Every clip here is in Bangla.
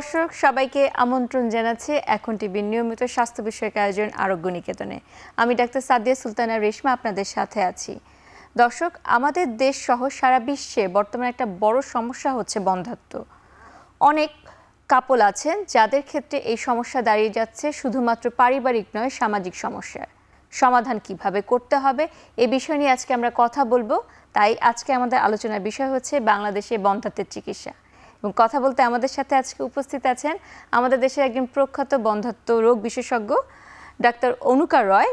দর্শক সবাইকে আমন্ত্রণ জানাচ্ছি এখন টিভির নিয়মিত স্বাস্থ্য বিষয়ক আয়োজন আরোগ্য নিকেতনে। আমি ডাক্তার সাদিয়া সুলতানা রেশমা আপনাদের সাথে আছি। দর্শক, আমাদের দেশ সহ সারা বিশ্বে বর্তমানে একটা বড় সমস্যা হচ্ছে বন্ধ্যাত্ব। অনেক কাপল আছেন যাদের ক্ষেত্রে এই সমস্যা দাঁড়িয়ে যাচ্ছে শুধুমাত্র পারিবারিক নয়, সামাজিক সমস্যা। সমাধান কিভাবে করতে হবে এই বিষয় নিয়ে আজকে আমরা কথা বলবো। তাই আজকে আমাদের আলোচনার বিষয় হচ্ছে বাংলাদেশে বন্ধ্যাত্বের চিকিৎসা। এবং কথা বলতে আমাদের সাথে আজকে উপস্থিত আছেন আমাদের দেশের একজন প্রখ্যাত বন্ধ্যাত্ব রোগ বিশেষজ্ঞ doctor Anuka Roy,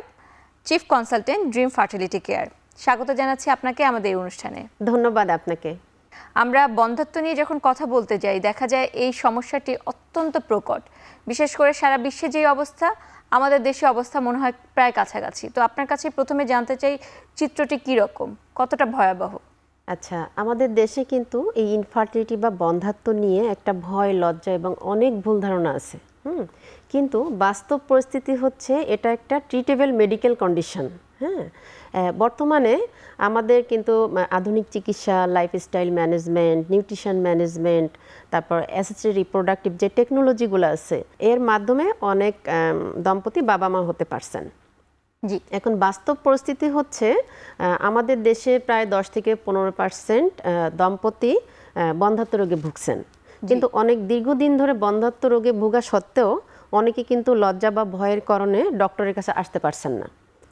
chief consultant Dream Fertility Care. স্বাগত জানাচ্ছি আপনাকে আমাদের এই অনুষ্ঠানে। ধন্যবাদ আপনাকে। আমরা বন্ধ্যাত্ব নিয়ে যখন কথা বলতে যাই দেখা যায় এই সমস্যাটি অত্যন্ত প্রকট। বিশেষ করে সারা বিশ্বে যে অবস্থা, আমাদের দেশে অবস্থা মনে হয় প্রায় কাছাকাছি। তো আপনার কাছে প্রথমে জানতে চাই চিত্রটি কীরকম, কতটা ভয়াবহ? আচ্ছা, আমাদের দেশে কিন্তু এই ইনফার্টিলিটি বা বন্ধ্যাত্ব নিয়ে একটা ভয়, লজ্জা এবং অনেক ভুল ধারণা আছে। কিন্তু বাস্তব পরিস্থিতি হচ্ছে এটা একটা ট্রিটেবল মেডিকেল কন্ডিশন। হ্যাঁ, বর্তমানে আমাদের কিন্তু আধুনিক চিকিৎসা, লাইফস্টাইল ম্যানেজমেন্ট, নিউট্রিশন ম্যানেজমেন্ট, তারপর অ্যাসিস্টেড রিপ্রোডাক্টিভ যে টেকনোলজিগুলো আছে এর মাধ্যমে অনেক দম্পতি বাবা মা হতে পারছেন। জি, এখন বাস্তব পরিস্থিতি হচ্ছে আমাদের দেশে প্রায় 10 থেকে 15% দম্পতি বন্ধ্যাত্ব রোগে ভুগছেন। কিন্তু অনেক দীর্ঘদিন ধরে বন্ধ্যাত্ব রোগে ভোগা সত্ত্বেও অনেকে কিন্তু লজ্জা বা ভয়ের কারণে ডক্টরের কাছে আসতে পারছেন না।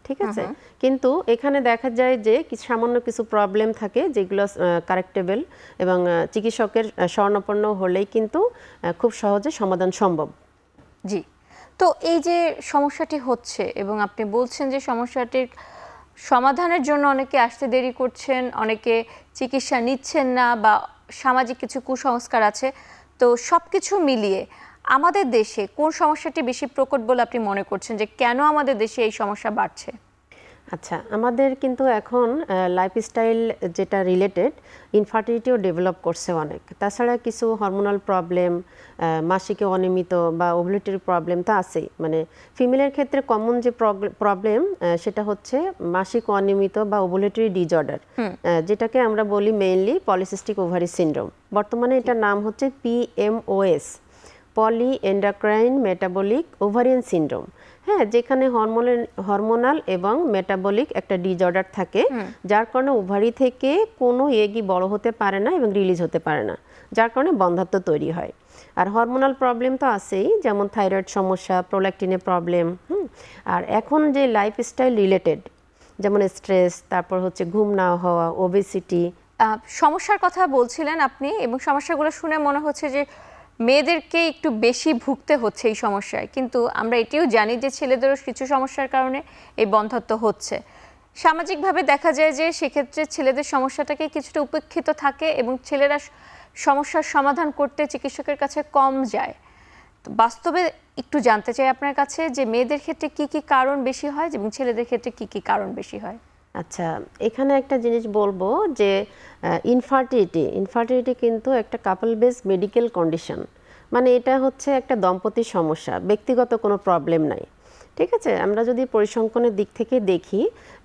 ঠিক আছে, কিন্তু এখানে দেখা যায় যে সামান্য কিছু প্রবলেম থাকে যেগুলো কারেক্টেবল এবং চিকিৎসকের শরণাপন্ন হলেই কিন্তু খুব সহজে সমাধান সম্ভব। জি। তো এই যে সমস্যাটি হচ্ছে এবং আপনি বলছেন যে সমস্যাটির সমাধানের জন্য অনেকে আসতে দেরি করছেন, অনেকে চিকিৎসা নিচ্ছেন না বা সামাজিক কিছু কুসংস্কার আছে, তো সব কিছু মিলিয়ে আমাদের দেশে কোন সমস্যাটি বেশি প্রকট বলে আপনি মনে করছেন, যে কেন আমাদের দেশে এই সমস্যা বাড়ছে? আচ্ছা, আমাদের কিন্তু এখন লাইফস্টাইল যেটা রিলেটেড ইনফার্টিলিটিও ডেভেলপ করছে অনেক। তাছাড়া কিছু হরমোনাল প্রবলেম, মাসিকে অনিয়মিত বা ওভুলেটরি প্রবলেম তো আছেই। মানে ফিমেলের ক্ষেত্রে কমন যে প্রবলেম সেটা হচ্ছে মাসিক অনিয়মিত বা ওভুলেটরি ডিসঅর্ডার, যেটাকে আমরা বলি মেইনলি পলিসিস্টিক ওভারি সিনড্রোম। বর্তমানে এটার নাম হচ্ছে PMOS, পলি এন্ডোক্রাইন মেটাবলিক ওভারিয়ান সিনড্রোম। হ্যাঁ, যেখানে হরমোনাল এবং মেটাবলিক একটা ডিসঅর্ডার থাকে, যার কারণে ওভারি থেকে কোনো এগই বড় হতে পারে না এবং রিলিজ হতে পারে না, যার কারণে বন্ধ্যাত্ব তৈরি হয়। আর হরমোনাল প্রবলেম তো আছেই, যেমন থাইরয়েড সমস্যা, প্রোল্যাকটিনের প্রবলেম। আর এখন যে লাইফস্টাইল রিলেটেড যেমন স্ট্রেস, তারপর হচ্ছে ঘুম না হওয়া, ওবেসিটি। সমস্যার কথা বলছিলেন আপনি, এবং সমস্যাগুলো শুনে মনে হচ্ছে যে মেয়েদেরকে একটু বেশি ভুগতে হচ্ছে এই সমস্যায়, কিন্তু আমরা এটিও জানি যে ছেলেদেরও কিছু সমস্যার কারণে এই বন্ধ্যাত্ব হচ্ছে। সামাজিকভাবে দেখা যায় যে সেক্ষেত্রে ছেলেদের সমস্যাটাকে কিছুটা উপেক্ষিত থাকে এবং ছেলেরা সমস্যার সমাধান করতে চিকিৎসকের কাছে কম যায়। তো বাস্তবে একটু জানতে চাই আপনার কাছে যে মেয়েদের ক্ষেত্রে কি কি কারণ বেশি হয় এবং ছেলেদের ক্ষেত্রে কি কি কারণ বেশি হয়? আচ্ছা, এখানে একটা জিনিস বলবো যে ইনফার্টিলিটি কিন্তু একটা কাপল বেস মেডিকেল কন্ডিশন। মানে এটা হচ্ছে একটা দম্পতির সমস্যা, ব্যক্তিগত কোনো প্রবলেম নাই। ঠিক আছে, আমরা যদি পরিসংখ্যানের দিক থেকে দেখি,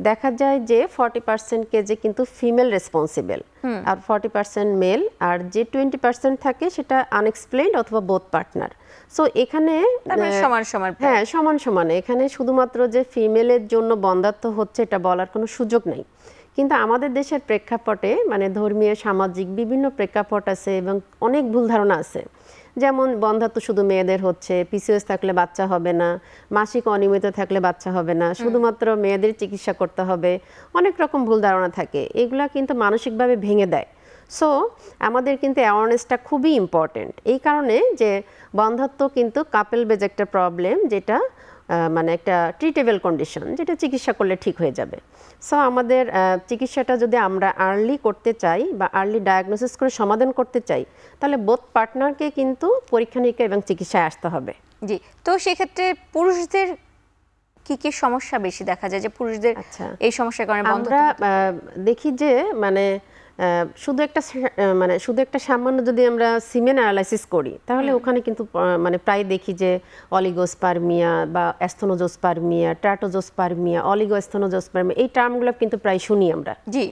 দেখা যায় যে 40% কেজে কিন্তু ফিমেল রেসপন্সিবল আর 40% মেল, আর যে 20% থাকে সেটা আনএক্সপ্লেইনড অথবা বোথ পার্টনার। সো এখানে সমান সমান, হ্যাঁ সমান সমান, এখানে শুধুমাত্র যে ফিমেলের জন্য বন্ধ্যাত্ব হচ্ছে এটা বলার কোনো সুযোগ নেই। কিন্তু আমাদের দেশের প্রেক্ষাপটে মানে ধর্মীয়, সামাজিক বিভিন্ন প্রেক্ষাপট আছে এবং অনেক ভুল ধারণা আছে। যেমন বন্ধ্যাত্ব শুধু মেয়েদের হচ্ছে, PCOS থাকলে বাচ্চা হবে না, মাসিক অনিয়মিত থাকলে বাচ্চা হবে না, শুধুমাত্র মেয়েদের চিকিৎসা করতে হবে, অনেক রকম ভুল ধারণা থাকে। এগুলা কিন্তু মানসিকভাবে ভেঙে দেয়। সো আমাদের কিন্তু অ্যাওয়ারনেসটা খুবই ইম্পর্টেন্ট, এই কারণে যে বন্ধ্যাত্ব কিন্তু কাপল বেজ একটা প্রবলেম, যেটা মানে একটা ট্রিটেবল কন্ডিশন, যেটা চিকিৎসা করলে ঠিক হয়ে যাবে। সো আমাদের চিকিৎসাটা যদি আমরা আর্লি করতে চাই বা আর্লি ডায়াগনোসিস করে সমাধান করতে চাই, তাহলে বোথ পার্টনারকে কিন্তু পরীক্ষা নিরীক্ষা এবং চিকিৎসায় আসতে হবে। জি। তো সেক্ষেত্রে পুরুষদের কি কি সমস্যা বেশি দেখা যায়, যে পুরুষদের এই সমস্যার কারণে আমরা দেখি যে মানে শুধু একটা সামান্য যদি আমরা সিমেন অ্যানালাইসিস করি, তাহলে ওখানে কিন্তু মানে প্রায় দেখি যে অলিগোস্পার্মিয়া বা অ্যাস্থেনোজোস্পার্মিয়া, ট্রাটোজোস্পার্মিয়া, অলিগোঅ্যাস্থেনোজোস্পার্মিয়া, এই টার্মগুলো কিন্তু প্রায় শুনি আমরা। জি।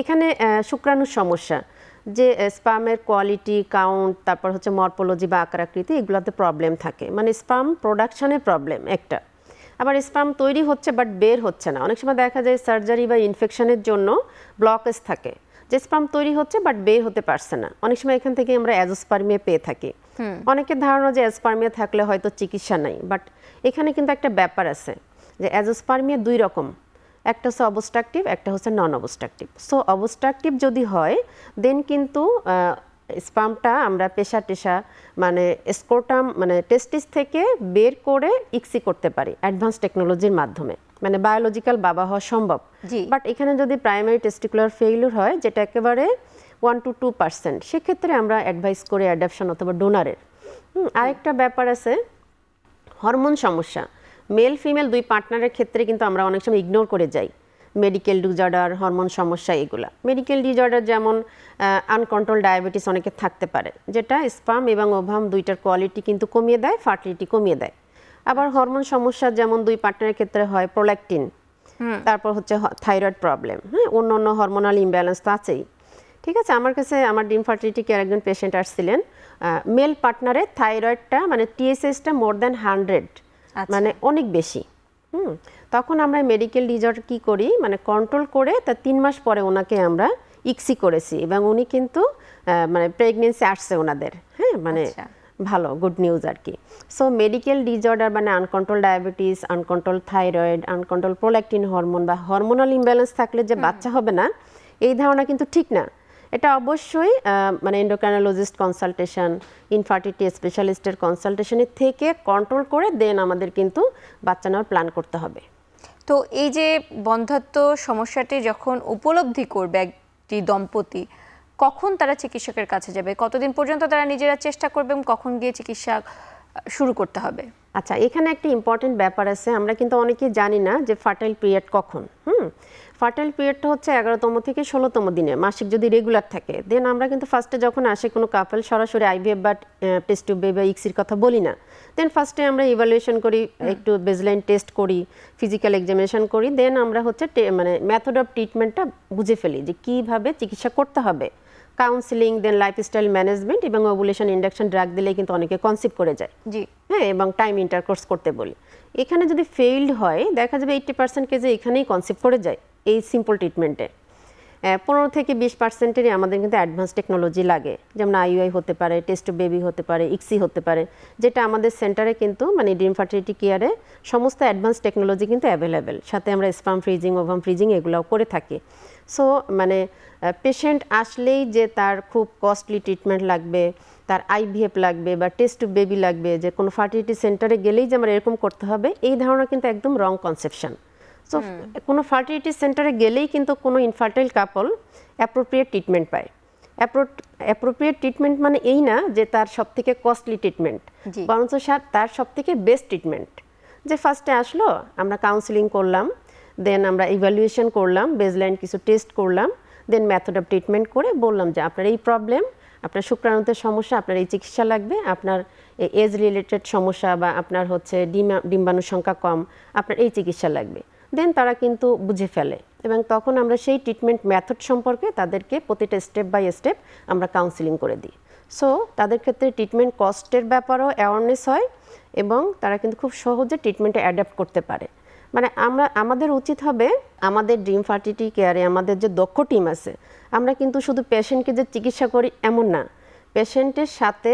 এখানে শুক্রাণুর সমস্যা, যে স্পামের কোয়ালিটি কাউন্ট, তারপর হচ্ছে মরফোলজি বা আকার আকৃতি, এগুলোতে প্রবলেম থাকে, মানে স্পাম প্রোডাকশনের প্রবলেম একটা। আবার স্পাম তৈরি হচ্ছে বাট বের হচ্ছে না, অনেক সময় দেখা যায় সার্জারি বা ইনফেকশনের জন্য ব্লকেজ থাকে, যে স্পাম তৈরি হচ্ছে বাট বের হতে পারছে না, অনেক সময় এখান থেকে আমরা অ্যাজোস্পার্মিয়া পেয়ে থাকি। অনেকের ধারণা যে অ্যাজোস্পার্মিয়া থাকলে হয়তো চিকিৎসা নাই, বাট এখানে কিন্তু একটা ব্যাপার আছে যে অ্যাজোস্পার্মিয়া দুই রকম, একটা হচ্ছে অবস্ট্রাকটিভ, একটা হচ্ছে নন অবস্ট্রাকটিভ। সো অবস্ট্রাকটিভ যদি হয় দেন কিন্তু স্পামটা আমরা পেশা টেশা মানে স্কোটাম মানে টেস্টিস থেকে বের করে ইক্সি করতে পারি অ্যাডভান্স টেকনোলজির মাধ্যমে, মানে বায়োলজিক্যাল বাবা হওয়া সম্ভব। জি। বাট এখানে যদি প্রাইমারি টেস্টিকুলার ফেইলিউর হয়, যেটা একেবারে 1 to 2%, সেক্ষেত্রে আমরা অ্যাডভাইস করি অ্যাডাপশন অথবা ডোনারের। আরেকটা ব্যাপার আছে হরমোন সমস্যা, মেল ফিমেল দুই পার্টনারের ক্ষেত্রে কিন্তু আমরা অনেক সময় ইগনোর করে যাই, মেডিকেল ডিজঅর্ডার, হরমোন সমস্যা এগুলা। মেডিকেল ডিজঅর্ডার যেমন আনকন্ট্রোল ডায়াবেটিস অনেকের থাকতে পারে, যেটা স্পাম এবং ওভাম দুইটার কোয়ালিটি কিন্তু কমিয়ে দেয়, ফার্টিলিটি কমিয়ে দেয়। আবার হরমোন সমস্যা যেমন দুই পার্টনারের ক্ষেত্রে হয় প্রোল্যাকটিন, তারপর হচ্ছে থাইরয়েড প্রবলেম, হ্যাঁ, অন্য অন্য হরমোনাল ইমব্যালেন্স তো আছেই। ঠিক আছে, আমার কাছে আমার ডিম ফার্টিলিটি কেয়ার একজন পেশেন্ট আসছিলেন, মেল পার্টনারের থাইরয়েডটা মানে টিএসএইচটা মোর দ্যান 100, মানে অনেক বেশি। তখন আমরা মেডিকেল ডিজঅর্ডার কি করি, মানে কন্ট্রোল করে তার 3 মাস পরে ওনাকে আমরা ইক্সি করেছি এবং উনি কিন্তু মানে প্রেগনেন্সি আসছে ওনাদের, হ্যাঁ, মানে ভালো গুড নিউজ আর কি। সো মেডিকেল ডিজঅর্ডার মানে uncontrol diabetes, uncontrolled thyroid, uncontrolled prolactin hormone বা হরমোনাল ইমব্যালেন্স থাকলে যে বাচ্চা হবে না, এই ধারণা কিন্তু ঠিক না। এটা অবশ্যই মানে এন্ডোক্রাইনোলজিস্ট কনসালটেশন, ইনফার্টিলিটি স্পেশালিস্টের কনসালটেশনের থেকে কন্ট্রোল করে দেন আমাদের কিন্তু বাচ্চা নেওয়ার প্ল্যান করতে হবে। তো এই যে বন্ধ্যাত্ব সমস্যাটি যখন উপলব্ধি করবে একটি দম্পতি, কখন তারা চিকিৎসকের কাছে যাবে, কতদিন পর্যন্ত তারা নিজেরা চেষ্টা করবে এবং কখন গিয়ে চিকিৎসা শুরু করতে হবে? আচ্ছা, এখানে একটা ইম্পর্টেন্ট ব্যাপার আছে, আমরা কিন্তু অনেকেই জানি না যে ফার্টাইল পিরিয়ড কখন। ফার্টাইল পিরিয়ডটা হচ্ছে 11তম থেকে 16তম দিনে, মাসিক যদি রেগুলার থাকে। দেন আমরা কিন্তু ফার্স্টে যখন আসে কোনো কাপল সরাসরি আইভিএফ বা টেস্ট টিউব বেবি বা ইক্সির কথা বলি না। দেন ফার্স্টে আমরা ইভ্যালুয়েশন করি, একটু বেজলাইন টেস্ট করি, ফিজিক্যাল এক্সামিনেশন করি, দেন আমরা হচ্ছে মানে মেথড অফ ট্রিটমেন্টটা বুঝে ফেলি যে কীভাবে চিকিৎসা করতে হবে। কাউন্সিলিং, দেন লাইফস্টাইল ম্যানেজমেন্ট এবং ওভুলেশন ইন্ডাকশন ড্রাগ দিলেই কিন্তু অনেকে কনসিভ করে যায়। জি, হ্যাঁ, এবং টাইম ইন্টারকোর্স করতে বলি। এখানে যদি ফেইল্ড হয় দেখা যাবে 80% কেজে এখানেই কনসিভ করে যায় এই সিম্পল ট্রিটমেন্টে। 15 থেকে 20%-এরই আমাদের কিন্তু অ্যাডভান্স টেকনোলজি লাগে, যেমন আইইউআই হতে পারে, টেস্ট বেবি হতে পারে, ইক্সি হতে পারে, যেটা আমাদের সেন্টারে কিন্তু মানে ডিম ফার্টিলিটি কেয়ারে সমস্ত অ্যাডভান্স টেকনোলজি কিন্তু অ্যাভেলেবেল। সাথে আমরা স্পাম ফ্রিজিং, ওভাম ফ্রিজিং এগুলোও করে থাকি। সো মানে পেশেন্ট আসলেই যে তার খুব কস্টলি ট্রিটমেন্ট লাগবে, তার আইভিএফ লাগবে বা টেস্ট বেবি লাগবে, যে কোনো ফার্টিলিটি সেন্টারে গেলেই যে আমার এরকম করতে হবে, এই ধারণা কিন্তু একদম রং কনসেপশন। সো কোনো ফার্টিলিটি সেন্টারে গেলেই কিন্তু কোনো ইনফার্টাইল কাপল অ্যাপ্রোপ্রিয়েট ট্রিটমেন্ট পায়। অ্যাপ্রোপ্রিয়েট ট্রিটমেন্ট মানে এই না যে তার সব থেকে কস্টলি ট্রিটমেন্ট, বরঞ্চ তার সব থেকে বেস্ট ট্রিটমেন্ট। যে ফার্স্টে আসলো, আমরা কাউন্সিলিং করলাম, দেন আমরা ইভ্যালুয়েশন করলাম, বেজলাইন কিছু টেস্ট করলাম, দেন মেথড অফ ট্রিটমেন্ট করে বললাম যে আপনার এই প্রবলেম, আপনার শুক্রাণুতে সমস্যা, আপনার এই চিকিৎসা লাগবে, আপনার এজ রিলেটেড সমস্যা বা আপনার হচ্ছে ডিম্বাণুর সংখ্যা কম, আপনার এই চিকিৎসা লাগবে। দেন তারা কিন্তু বুঝে ফেলে এবং তখন আমরা সেই ট্রিটমেন্ট মেথড সম্পর্কে তাদেরকে প্রতিটা স্টেপ বাই স্টেপ আমরা কাউন্সিলিং করে দিই। সো তাদের ক্ষেত্রে ট্রিটমেন্ট কস্টের ব্যাপারও অ্যাওয়ারনেস হয় এবং তারা কিন্তু খুব সহজে ট্রিটমেন্টে অ্যাডাপ্ট করতে পারে। মানে আমাদের উচিত হবে আমাদের ড্রিম ফার্টিলিটি কেয়ারে আমাদের যে দক্ষ টিম আছে, আমরা কিন্তু শুধু পেশেন্টকে যে চিকিৎসা করি এমন না, পেশেন্টের সাথে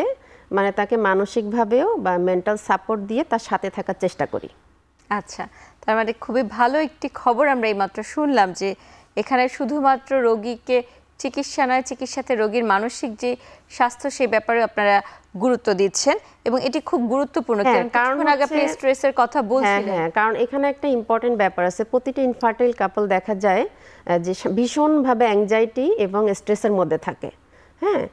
মানে তাকে মানসিকভাবেও বা মেন্টাল সাপোর্ট দিয়ে তার সাথে থাকার চেষ্টা করি। আচ্ছা, তার মানে খুবই ভালো একটি খবর আমরা এইমাত্র শুনলাম যে এখানে শুধুমাত্র রোগীকে চিকিৎসা নয়, চিকিৎসাতে রোগীর মানসিক যে স্বাস্থ্য সেই ব্যাপারে আপনারা গুরুত্ব দিচ্ছেন এবং এটি খুব গুরুত্বপূর্ণ। কারণ আগে আপনি স্ট্রেসের কথা বলছিলেন। হ্যাঁ, কারণ এখানে একটা ইম্পর্টেন্ট ব্যাপার আছে, প্রতিটা ইনফার্টাইল কাপল দেখা যায় যে ভীষণভাবে অ্যাংজাইটি এবং স্ট্রেসের মধ্যে থাকে। হ্যাঁ,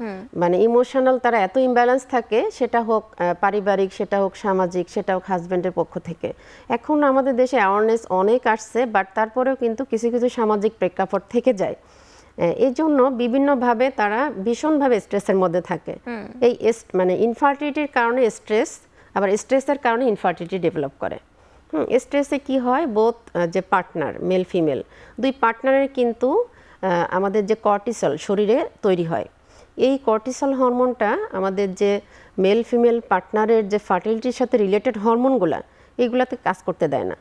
মানে ইমোশনাল তারা এত ইমব্যালেন্স থাকে, সেটা হোক পারিবারিক, সেটা হোক সামাজিক, সেটা হোক হাজব্যান্ডের পক্ষ থেকে। এখন আমাদের দেশে অ্যাওয়ারনেস অনেক আসছে, বাট তারপরেও কিন্তু কিছু কিছু সামাজিক প্রেক্ষাপট থেকে যায়। এই জন্য বিভিন্নভাবে তারা ভীষণভাবে স্ট্রেসের মধ্যে থাকে। এই মানে ইনফার্টিলিটির কারণে স্ট্রেস, আবার স্ট্রেসের কারণে ইনফার্টিলিটি ডেভেলপ করে। স্ট্রেসে কি হয়, বোথ যে পার্টনার মেল ফিমেল দুই পার্টনারের কিন্তু আমাদের যে কর্টিসল শরীরে তৈরি হয়, এই কর্টিসল হরমোনটা আমাদের যে মেল ফিমেল পার্টনারের যে ফার্টিলিটির সাথে রিলেটেড হরমোনগুলা এগুলাতে কাজ করতে দেয় না।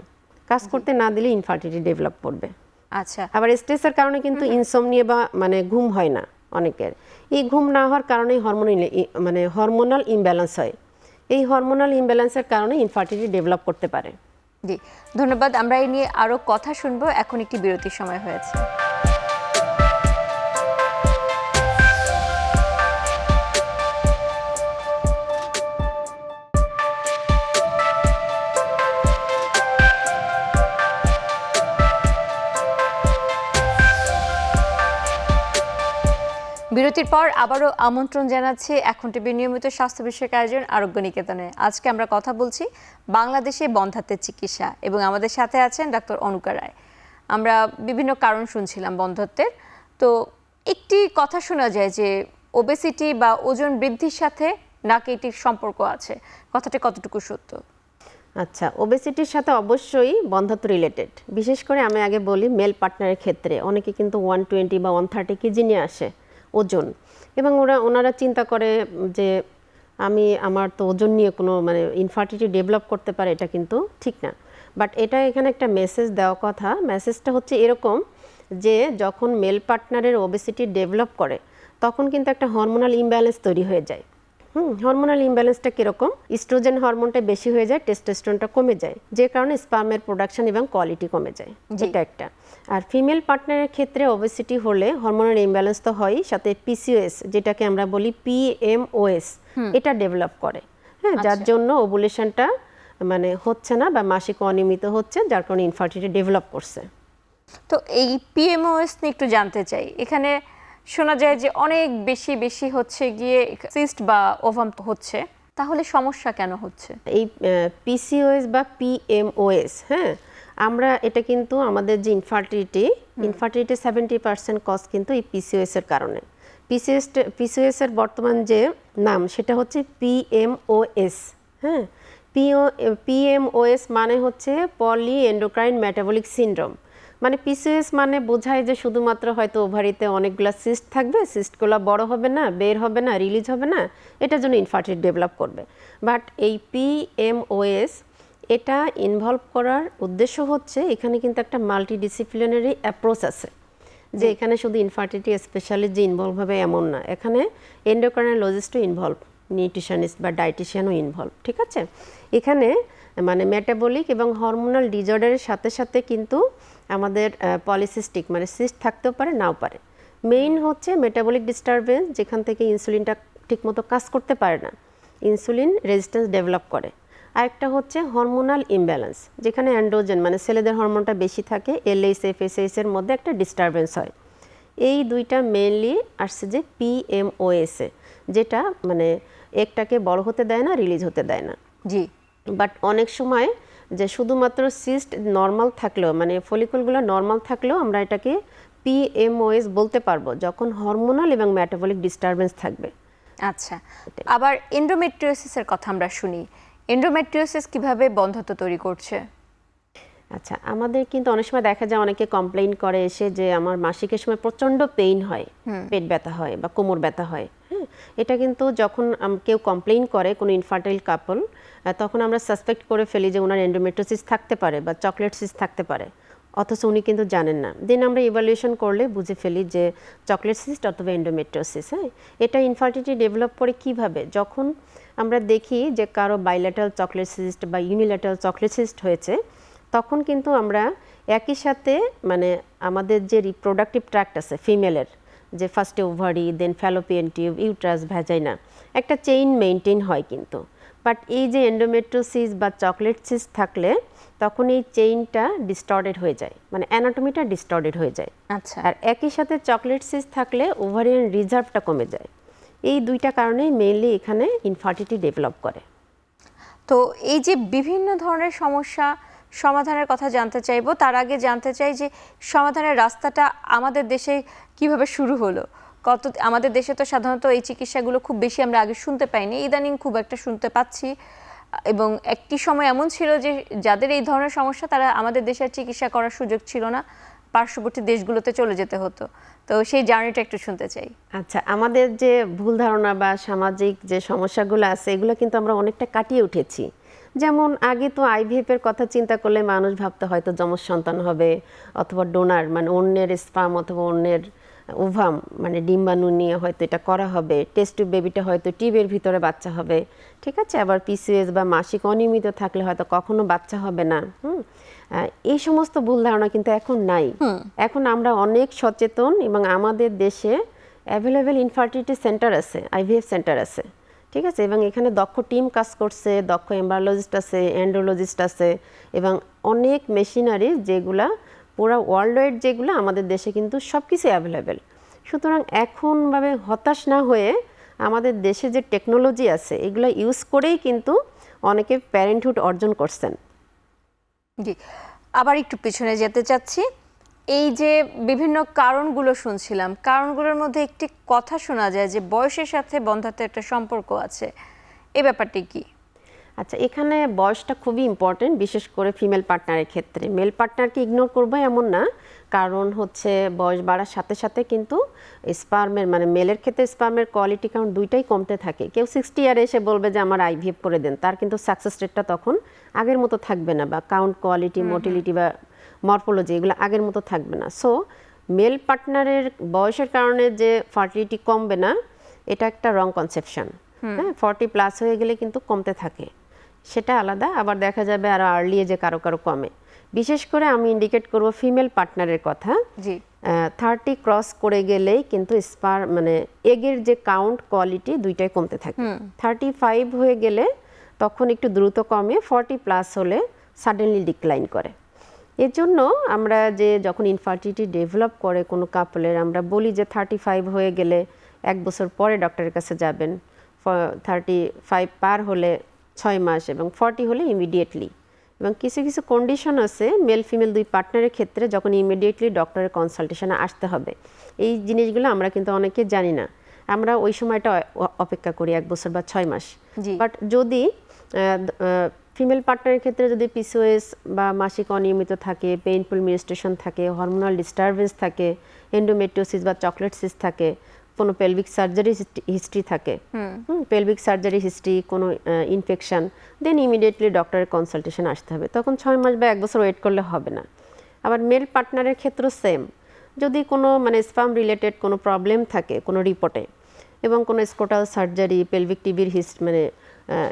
কাজ করতে না দিলে ইনফার্টিলিটি ডেভেলপ করবে। আচ্ছা, আবার স্ট্রেসের কারণে কিন্তু ইনসমনিয়া বা মানে ঘুম হয় না অনেকের। এই ঘুম না হওয়ার কারণে হরমোনাল ইমব্যালেন্স হয়। এই হরমোনাল ইমব্যালেন্সের কারণে ইনফার্টিলিটি ডেভেলপ করতে পারে। জি ধন্যবাদ। আমরা এই নিয়ে আরো কথা শুনবো, এখন একটি বিরতির সময় হয়েছে। বিরতির পর আবারও আমন্ত্রণ জানাচ্ছি এখন টিভির নিয়মিত স্বাস্থ্য বিষয়ক আয়োজন আরোগ্য নিকেতনে। আজকে আমরা কথা বলছি বাংলাদেশে বন্ধ্যাত্বের চিকিৎসা এবং আমাদের সাথে আছেন ডাক্তার অনুকা রায়। আমরা বিভিন্ন কারণ শুনছিলাম বন্ধ্যাত্বের। তো একটি কথা শোনা যায় যে ওবেসিটি বা ওজন বৃদ্ধির সাথে নাকি এটির সম্পর্ক আছে, কথাটা কতটুকু সত্য? আচ্ছা, ওবেসিটির সাথে অবশ্যই বন্ধ্যাত্ব রিলেটেড। বিশেষ করে আমি আগে বলি মেল পার্টনারের ক্ষেত্রে অনেকে কিন্তু 120 বা 130 কেজি নিয়ে আসে ওজন, এবং ওনারা চিন্তা করে যে আমার তো ওজন নিয়ে কোনো মানে ইনফার্টিলিটি ডেভেলপ করতে পারে, এটা কিন্তু ঠিক না। বাট এটা এখানে একটা মেসেজ দেওয়া কথা। মেসেজটা হচ্ছে এরকম যে যখন মেল পার্টনারের ওবেসিটি ডেভেলপ করে তখন কিন্তু একটা হরমোনাল ইমব্যালেন্স তৈরি হয়ে যায়। হরমোনাল ইমব্যালেন্সটা কীরকম? ইস্ট্রোজেন হরমোনটা বেশি হয়ে যায়, টেস্টোস্টেরনটা কমে যায়, যে কারণে স্পার্মের প্রোডাকশন এবং কোয়ালিটি কমে যায়। এটা একটা। আর ফিমেল পার্টনারের ক্ষেত্রে ওবেসিটি হলে হরমোনাল ইমব্যালেন্স তো হয়, সাথে পিসিওএস যেটাকে আমরা বলি পিএমওএস এটা ডেভেলপ করে। হ্যাঁ, যার জন্য ওভুলেশনটা মানে হচ্ছে না বা মাসিক অনিয়মিত হচ্ছে, যার কারণে ইনফার্টিলিটি ডেভেলপ করছে। তো এই পিএমওএস নিয়ে একটু জানতে চাই। এখানে শোনা যায় যে অনেক বেশি হচ্ছে গিয়ে সিস্ট বা ওভাম হচ্ছে, তাহলে সমস্যা কেন হচ্ছে? এই পিসিওএস বা পিএমওএস, হ্যাঁ, আমরা এটা কিন্তু আমাদের যে ইনফার্টিলিটি 70% কজ কিন্তু এই পিসিওএস এর কারণে। পিসিওএস এর বর্তমান যে নাম সেটা হচ্ছে পিএমওএস। হ্যাঁ, পিএমওএস মানে হচ্ছে পলি এন্ডোক্রাইন মেটাবলিক সিনড্রোম। মানে পিসিওএস মানে বোঝায় যে শুধুমাত্র হয়তো ওভারিতে অনেকগুলো সিস্ট থাকবে, সিস্টগুলো বড় হবে না, বের হবে না, রিলিজ হবে না, এটার জন্য ইনফার্টিলিটি ডেভেলপ করবে। বাট এই পিএমওএস এটা ইনভলভ করার উদ্দেশ্য হচ্ছে এখানে কিন্তু একটা মাল্টিডিসিপ্লিনারি অ্যাপ্রোচ আছে, যে এখানে শুধু ইনফার্টিলিটি স্পেশালিস্ট যে ইনভলভ হবে এমন না, এখানে এন্ডোক্রাইনোলজিস্টও ইনভলভ, নিউট্রিশনিস্ট বা ডায়েটিশিয়ানও ইনভলভ। ঠিক আছে, এখানে মানে মেটাবলিক এবং হরমোনাল ডিজঅর্ডারের সাথে সাথে কিন্তু আমাদের পলিসিস্টিক মানে সিস্ট থাকতেও পারে, নাও পারে। মেইন হচ্ছে মেটাবলিক ডিস্টারবেন্স, যেখান থেকে ইনসুলিনটা ঠিকমতো কাজ করতে পারে না, ইনসুলিন রেজিস্ট্যান্স ডেভেলপ করে। আরেকটা হচ্ছে হরমোনাল ইমব্যালেন্স, যেখানে অ্যান্ড্রোজেন মানে ছেলেদের হরমোনটা বেশি থাকে, এলএইচ এফএসএইচ এর মধ্যে একটা ডিস্টারবেন্স হয়। এই দুইটা মেইনলি আসছে যে পিএমওএসে, যেটা মানে একটাকে বড় হতে দেয় না, রিলিজ হতে দেয় না। জি, বাট অনেক সময় যে শুধুমাত্র সিস্ট নর্মাল থাকলেও মানে ফলিকলগুলো নর্মাল থাকলেও আমরা এটাকে পিএমওএস বলতে পারবো যখন হরমোনাল এবং মেটাবলিক ডিস্টারবেন্স থাকবে। আচ্ছা, আবার এন্ডোমেট্রিওসিসের কথা আমরা শুনি। এন্ডোমেট্রিওসিস কিভাবে বন্ধ্যাত্ব তৈরি করছে? আচ্ছা, আমাদের কিন্তু অনেক সময় দেখা যায় অনেকে কমপ্লেইন করে এসে যে আমার মাসিকের সময় প্রচণ্ড পেইন হয়, পেট ব্যথা হয় বা কোমর ব্যথা হয়। হ্যাঁ, এটা কিন্তু যখন কেউ কমপ্লেইন করে কোনো ইনফার্টাইল কাপল, তখন আমরা সাসপেক্ট করে ফেলি যে ওনার এন্ডোমেট্রিওসিস থাকতে পারে বা চকলেট সিস থাকতে পারে, অথচ উনি কিন্তু জানেন না। দেন আমরা ইভ্যালুয়েশন করলে বুঝে ফেলি যে চকলেট সিস্ট অথবা এন্ডোমেট্রিওসিস। হ্যাঁ, এটা ইনফার্টিলিটি ডেভেলপ করে কিভাবে? যখন আমরা দেখি যে কারো বাইল্যাটারাল চকলেট সিস্ট বা ইউনিল্যাটারাল চকলেট সিস্ট হয়েছে, তখন কিন্তু আমরা একই সাথে মানে আমাদের যে রিপ্রোডাক্টিভ ট্র্যাক্ট আছে ফিমেলের, যে ফার্স্টে ওভারি, দেন ফ্যালোপিয়ান টিউব, ইউট্রাস, ভ্যাজাইনা, একটা চেইন মেনটেন হয় কিন্তু। বাট এই যে এন্ডোমেট্রিওসিস বা চকলেট সিস্ট থাকলে তখন এই চেইনটা ডিস্টর্টেড হয়ে যায়, মানে অ্যানাটমিটা ডিস্টর্টেড হয়ে যায়। আচ্ছা, আর একই সাথে চকলেট সিস্ট থাকলে ওভারিয়ান রিজার্ভটা কমে যায়। এই দুইটা কারণেই মেইনলি এখানে ইনফার্টিলিটি ডেভেলপ করে। তো এই যে বিভিন্ন ধরনের সমস্যা সমাধানের কথা জানতে চাইবো, তার আগে জানতে চাই যে সমাধানের রাস্তাটা আমাদের দেশে কিভাবে শুরু হলো। আমাদের দেশে তো সাধারণত এই চিকিৎসাগুলো খুব বেশি আমরা আগে শুনতে পাইনি, ইদানিং খুব একটা শুনতে পাচ্ছি। এবং একটি সময় এমন ছিল যে যাদের এই ধরনের সমস্যা তারা আমাদের দেশের চিকিৎসা করার সুযোগ ছিল না, পার্শ্ববর্তী দেশগুলোতে চলে যেতে হতো। তো সেই জার্নিটা একটু শুনতে চাই। আচ্ছা, আমাদের যে ভুল ধারণা বা সামাজিক যে সমস্যাগুলো আছে এগুলো কিন্তু আমরা অনেকটা কাটিয়ে উঠেছি। যেমন আগে তো আইভিএফ এর কথা চিন্তা করলে মানুষ ভাবতে হয়তো যমজ সন্তান হবে অথবা ডোনার মানে অন্যের স্পার্ম অথবা অন্যের ওভাম মানে ডিম্বাণু নিয়ে হয়তো এটা করা হবে, টেস্ট টিউব বেবিটা হয়তো টিউবের ভিতরে বাচ্চা হবে, ঠিক আছে। আবার পিসিএস বা মাসিক অনিয়মিত থাকলে হয়তো কখনো বাচ্চা হবে না। এই সমস্ত ভুল ধারণা কিন্তু এখন নাই। এখন আমরা অনেক সচেতন এবং আমাদের দেশে অ্যাভেলেবেল ইনফার্টিলিটি সেন্টার আছে, আইভিএফ সেন্টার আছে, ঠিক আছে। এবং এখানে দক্ষ টিম কাজ করছে, দক্ষ এমব্রায়োলজিস্ট আছে, এন্ড্রোলজিস্ট আছে এবং অনেক মেশিনারি যেগুলা পুরো ওয়ার্ল্ড ওয়াইড যেগুলো আমাদের দেশে কিন্তু সব কিছু অ্যাভেলেবেল। সুতরাং এখনভাবে হতাশ না হয়ে আমাদের দেশে যে টেকনোলজি আছে এগুলো ইউজ করেই কিন্তু অনেকে প্যারেন্টহুড অর্জন করছেন। জি, আবার একটু পিছনে যেতে চাচ্ছি। এই যে বিভিন্ন কারণগুলো শুনছিলাম, কারণগুলোর মধ্যে একটি কথা শোনা যায় যে বয়সের সাথে বন্ধ্যাত্বের একটা সম্পর্ক আছে, এই ব্যাপারটি কি? আচ্ছা, এখানে বয়সটা খুবই ইম্পর্টেন্ট, বিশেষ করে ফিমেল পার্টনারের ক্ষেত্রে। মেল পার্টনারকে ইগনোর করবো এমন না, কারণ হচ্ছে বয়স বাড়ার সাথে সাথে কিন্তু স্পার্মের মানে মেলের ক্ষেত্রে স্পার্মের কোয়ালিটি কাউন্ট দুইটাই কমতে থাকে। কেউ 60 ইয়ারে এসে বলবে যে আমার আইভিএফ করে দেন, তার কিন্তু সাকসেস রেটটা তখন আগের মতো থাকবে না, বা কাউন্ট, কোয়ালিটি, মোটিলিটি বা মরফোলজি এগুলো আগের মতো থাকবে না। সো মেল পার্টনারের বয়সের কারণে যে ফার্টিলিটি কমবে না, এটা একটা রং কনসেপশন। হ্যাঁ, 40+ হয়ে গেলে কিন্তু কমতে থাকে, সেটা আলাদা। আবার দেখা যাবে আরো আর্লি এজে কারো কারো কমে। বিশেষ করে আমি ইন্ডিকেট করব ফিমেল পার্টনারের কথা। জি, 30 ক্রস করে গেলেই কিন্তু মানে এগের যে কাউন্ট, কোয়ালিটি দুইটাই কমতে থাকে। 35 হয়ে গেলে তখন একটু দ্রুত কমে, 40+ হলে সাডেনলি ডিক্লাইন করে। এর জন্য আমরা যে যখন ইনফার্টিলিটি ডেভেলপ করে কোনো কাপলের, আমরা বলি যে 35 হয়ে গেলে 1 বছর পরে ডক্টরের কাছে যাবেন, 35 পার হলে 6 মাস এবং 40 হলে ইমিডিয়েটলি। এবং কিছু কিছু কন্ডিশন আছে মেল ফিমেল দুই পার্টনারের ক্ষেত্রে যখন ইমিডিয়েটলি ডক্টরের কনসালটেশনে আসতে হবে। এই জিনিসগুলো আমরা কিন্তু অনেকে জানি না, আমরা ওই সময়টা অপেক্ষা করি 1 বছর বা 6 মাস। বাট যদি ফিমেল পার্টনারের ক্ষেত্রে যদি পিসিওএস বা মাসিক অনিয়মিত থাকে, পেইনফুল মেনস্ট্রুয়েশন থাকে, হরমোনাল ডিস্টারবেন্স থাকে, এন্ডোমেট্রিওসিস বা চকলেট সিস থাকে, কোনো পেলভিক সার্জারি হিস্ট্রি থাকে, পেলভিক সার্জারি হিস্ট্রি, কোনো ইনফেকশন, দেন ইমিডিয়েটলি ডক্টরের কনসালটেশন আসতে হবে। তখন 6 মাস বা 1 বছর ওয়েট করলে হবে না। আবার মেল পার্টনারের ক্ষেত্রেও সেম, যদি কোনো মানে স্পার্ম রিলেটেড কোনো প্রবলেম থাকে কোনো রিপোর্টে এবং কোনো স্কোটাল সার্জারি, পেলভিক টিবির মানে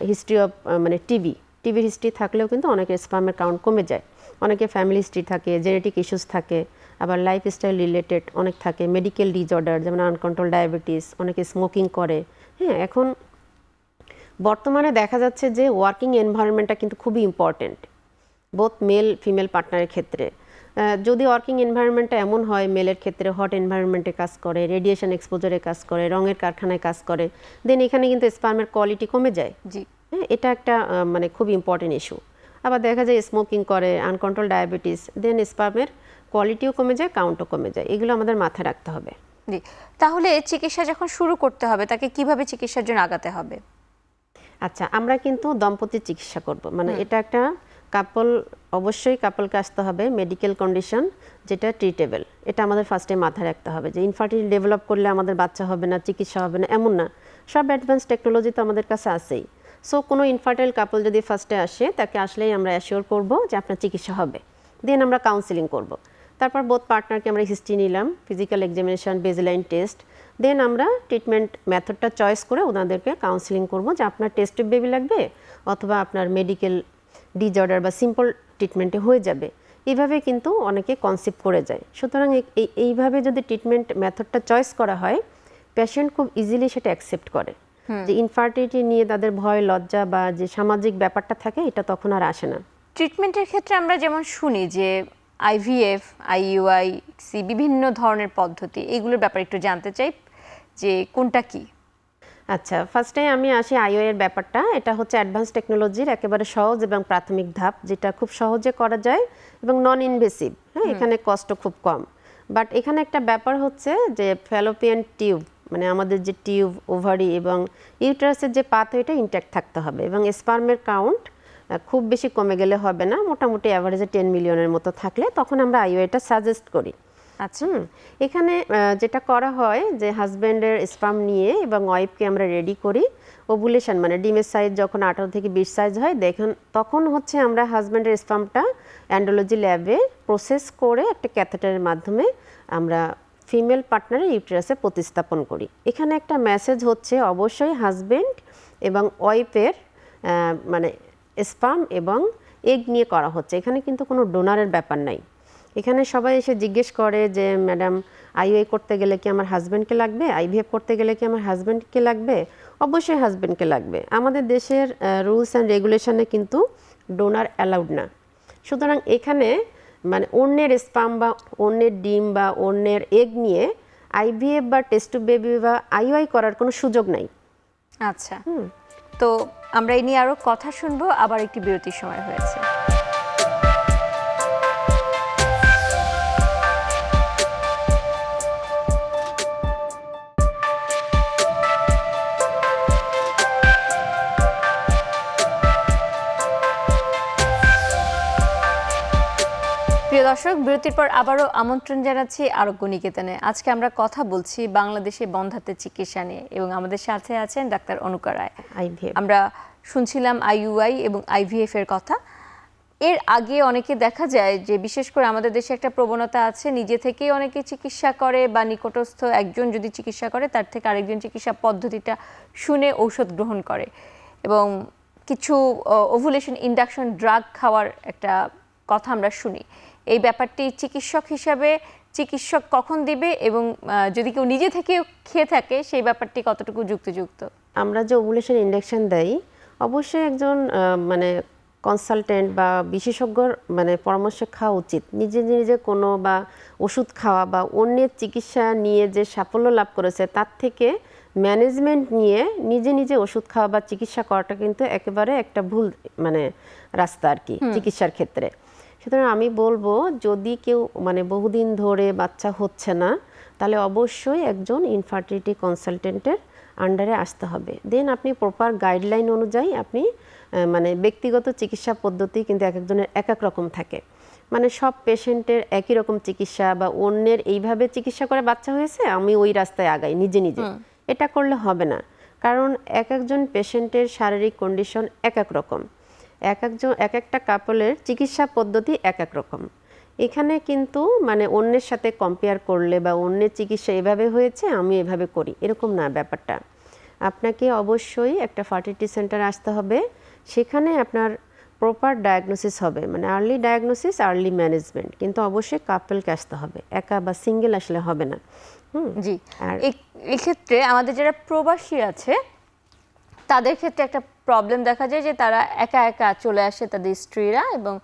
হিস্ট্রি অফ মানে টিবির হিস্ট্রি থাকলেও কিন্তু অনেকের স্পার্মের কাউন্ট কমে যায়। অনেকে ফ্যামিলি হিস্ট্রি থাকে, জেনেটিক ইস্যুস থাকে, আবার লাইফস্টাইল রিলেটেড অনেক থাকে, মেডিকেল ডিসঅর্ডার যেমন আনকন্ট্রোল ডায়াবেটিস, অনেকে স্মোকিং করে। হ্যাঁ, এখন বর্তমানে দেখা যাচ্ছে যে ওয়ার্কিং এনভায়রনমেন্টটা কিন্তু খুবই ইম্পর্টেন্ট বোথ মেল ফিমেল পার্টনারের ক্ষেত্রে। যদি ওয়ার্কিং এনভায়রনমেন্টটা এমন হয়, মেলের ক্ষেত্রে হট এনভায়রনমেন্টে কাজ করে, রেডিয়েশন এক্সপোজারে কাজ করে, রঙের কারখানায় কাজ করে, দেন এখানে কিন্তু স্পার্মের কোয়ালিটি কমে যায়। জি, হ্যাঁ, এটা একটা মানে খুব ইম্পর্টেন্ট ইস্যু। আবার দেখা যায় স্মোকিং করে, আনকন্ট্রোল ডায়াবেটিস, দেন স্পার্মের কোয়ালিটিও কমে যায়, কাউন্টও কমে যায়। এগুলো আমাদের মাথায় রাখতে হবে। জি। তাহলে চিকিৎসা যখন শুরু করতে হবে, তাকে কিভাবে চিকিৎসার জন্য আগাতে হবে? আচ্ছা, আমরা কিন্তু দম্পতির চিকিৎসা করব, মানে এটা একটা অবশ্যই কাপলকে আসতে হবে, মেডিকেল কন্ডিশন যেটা ট্রিটেবল, এটা আমাদের ফার্স্টে মাথায় রাখতে হবে। যে ইনফার্টিলিটি ডেভেলপ করলে আমাদের বাচ্চা হবে না, চিকিৎসা হবে না, এমন না। সব অ্যাডভান্স টেকনোলজি তো আমাদের কাছে আছেই। সো কোনো ইনফার্টাইল কাপল যদি ফার্স্টে আসে, তাকে আসলেই আমরা অ্যাসিওর করব যে আপনার চিকিৎসা হবে, দেন আমরা কাউন্সিলিং করব। তারপর বোথ পার্টনারকে আমরা হিস্ট্রি নিলাম, ফিজিক্যাল এক্সামিনেশন, বেজলাইন টেস্ট, দেন আমরা ট্রিটমেন্ট মেথডটা চয়েস করে ওনাদেরকে কাউন্সিলিং করব যে আপনার টেস্ট টিউব বেবি লাগবে অথবা আপনার মেডিকেল ডিসঅর্ডার বা সিম্পল ট্রিটমেন্টে হয়ে যাবে। এইভাবে কিন্তু অনেকে কনসেপ্ট করে যায়। সুতরাং এইভাবে যদি ট্রিটমেন্ট মেথডটা চয়েস করা হয়, পেশেন্ট খুব ইজিলি সেটা অ্যাকসেপ্ট করে। যে ইনফার্টিলিটি নিয়ে তাদের ভয়, লজ্জা বা যে সামাজিক ব্যাপারটা থাকে, এটা তখন আর আসে না। ট্রিটমেন্টের ক্ষেত্রে আমরা যেমন শুনি যে আইভিএফ, আইইউআই, বিভিন্ন ধরনের পদ্ধতি, এগুলোর ব্যাপারে একটু জানতে চাই যে কোনটা কি? আচ্ছা, ফার্স্টে আমি আসি আইওআই এর ব্যাপারটা। এটা হচ্ছে অ্যাডভান্স টেকনোলজির একেবারে সহজ এবং প্রাথমিক ধাপ, যেটা খুব সহজে করা যায় এবং নন ইনভেসিভ। হ্যাঁ, এখানে কষ্ট খুব কম। বাট এখানে একটা ব্যাপার হচ্ছে যে ফ্যালোপিয়ান টিউব মানে আমাদের যে টিউব, ওভারি এবং ইউটারাসের যে পাথওয়েটা ইনট্যাক্ট থাকতে হবে এবং স্পার্মের কাউন্ট খুব বেশি কমে গেলে হবে না, মোটামুটি অ্যাভারেজে 10 মিলিয়নের মতো থাকলে তখন আমরা আইইউআইটা সাজেস্ট করি। আচ্ছা। এখানে যেটা করা হয় যে হাজব্যান্ডের স্পার্ম নিয়ে এবং ওয়াইফকে আমরা রেডি করি, ওভুলেশন মানে ডিমের সাইজ যখন 18 থেকে 20 সাইজ হয় দেখেন, তখন হচ্ছে আমরা হাজব্যান্ডের স্পার্মটা অ্যান্ডোলজি ল্যাবে প্রসেস করে একটা ক্যাথেটারের মাধ্যমে আমরা ফিমেল পার্টনারের ইউটেরাসে প্রতিস্থাপন করি। এখানে একটা মেসেজ হচ্ছে অবশ্যই হাজব্যান্ড এবং ওয়াইফের মানে স্পার্ম এবং এগ নিয়ে করা হচ্ছে, এখানে কিন্তু কোনো ডোনারের ব্যাপার নাই। এখানে সবাই এসে জিজ্ঞেস করে যে ম্যাডাম আইইউআই করতে গেলে কি আমার হাজব্যান্ডকে লাগবে, আইভিএফ করতে গেলে কি আমার হাজব্যান্ডকে লাগবে? অবশ্যই হাজব্যান্ডকে লাগবে। আমাদের দেশের রুলস অ্যান্ড রেগুলেশনে কিন্তু ডোনার অ্যালাউড না। সুতরাং এখানে মানে অন্যের স্পার্ম বা অন্যের ডিম বা অন্যের এগ নিয়ে আইভিএফ বা টেস্ট টু বেবি বা আইইউআই করার কোনো সুযোগ নাই। আচ্ছা, তো আমরা এই নিয়ে আরো কথা শুনবো, আবার একটি বিরতির সময় হয়েছে। প্রিয় দর্শক, বিরতির পর আবারও আমন্ত্রণ জানাচ্ছি আরোগ্য নিকেতনে। আজকে আমরা কথা বলছি বাংলাদেশে বন্ধ্যাত্বের চিকিৎসা নিয়ে এবং আমাদের সাথে আছেন ডাক্তার অনুকা রায়। আইভিএফ আমরা শুনছিলাম আইইউআই এবং আইভিএফ এর কথা। এর আগে অনেকে দেখা যায় যে বিশেষ করে আমাদের দেশে একটা প্রবণতা আছে, নিজে থেকেই অনেকে চিকিৎসা করে বা নিকটস্থ একজন যদি চিকিৎসা করে তার থেকে আরেকজন চিকিৎসা পদ্ধতিটা শুনে ঔষধ গ্রহণ করে এবং কিছু ওভুলেশন ইন্ডাকশন ড্রাগ খাওয়ার একটা কথা আমরা শুনি। এই ব্যাপারটি চিকিৎসক হিসাবে চিকিৎসক কখন দিবে এবং যদি কেউ নিজে থেকে খেয়ে থাকে সেই ব্যাপারটি কতটুকু যুক্তিযুক্ত? আমরা যে ওভুলেশন ইনজেকশন দেই অবশ্যই একজন মানে কনসালটেন্ট বা বিশেষজ্ঞর মানে পরামর্শে খাওয়া উচিত। নিজে নিজে কোনো বা ওষুধ খাওয়া বা অন্যের চিকিৎসা নিয়ে যে সাফল্য লাভ করেছে তার থেকে ম্যানেজমেন্ট নিয়ে নিজে নিজে ওষুধ খাওয়া বা চিকিৎসা করাটা কিন্তু একেবারে একটা ভুল মানে রাস্তা আর কি চিকিৎসার ক্ষেত্রে। সুতরাং আমি বলবো যদি কেউ মানে বহুদিন ধরে বাচ্চা হচ্ছে না তাহলে অবশ্যই একজন ইনফার্টিলিটি কনসালটেন্টের আন্ডারে আসতে হবে। দেন আপনি প্রপার গাইডলাইন অনুযায়ী আপনি মানে ব্যক্তিগত চিকিৎসা পদ্ধতি কিন্তু এক একজনের এক এক রকম থাকে। মানে সব পেশেন্টের একই রকম চিকিৎসা বা অন্যের এইভাবে চিকিৎসা করে বাচ্চা হয়েছে আমি ওই রাস্তায় আগাই নিজে নিজে, এটা করলে হবে না। কারণ এক একজন পেশেন্টের শারীরিক কন্ডিশন এক এক রকম, এক একটা কাপলের চিকিৎসা পদ্ধতি এক এক রকম। এখানে কিন্তু মানে অন্যের সাথে কম্পেয়ার করলে বা অন্যের চিকিৎসা এভাবে হয়েছে আমি এভাবে করি এরকম না ব্যাপারটা। আপনাকে অবশ্যই একটা ফার্টিলিটি সেন্টারে আসতে হবে, সেখানে আপনার প্রপার ডায়াগনোসিস হবে, মানে আর্লি ডায়াগনোসিস আর্লি ম্যানেজমেন্ট, কিন্তু অবশ্যই কাপলকে আসতে হবে, একা বা সিঙ্গেল আসলে হবে না। জি, আর এক্ষেত্রে আমাদের যারা প্রবাসী আছে তাদের ক্ষেত্রে একটা প্রবলেম দেখা যায় যে তারা একা একা চলে আসে, তাদের স্ত্রীরা এবং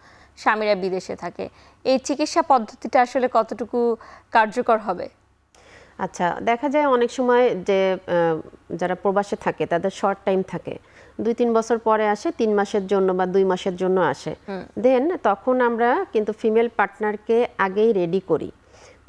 স্বামীরা বিদেশে থাকে। এই চিকিৎসা পদ্ধতিটা আসলে কতটুকু কার্যকর হবে? আচ্ছা, দেখা যায় অনেক সময় যে যারা প্রবাসে থাকে তাদের শর্ট টাইম থাকে, 2-3 বছর পরে আসে, 3 মাসের জন্য বা 2 মাসের জন্য আসে। দেন তখন আমরা কিন্তু ফিমেল পার্টনারকে আগেই রেডি করি।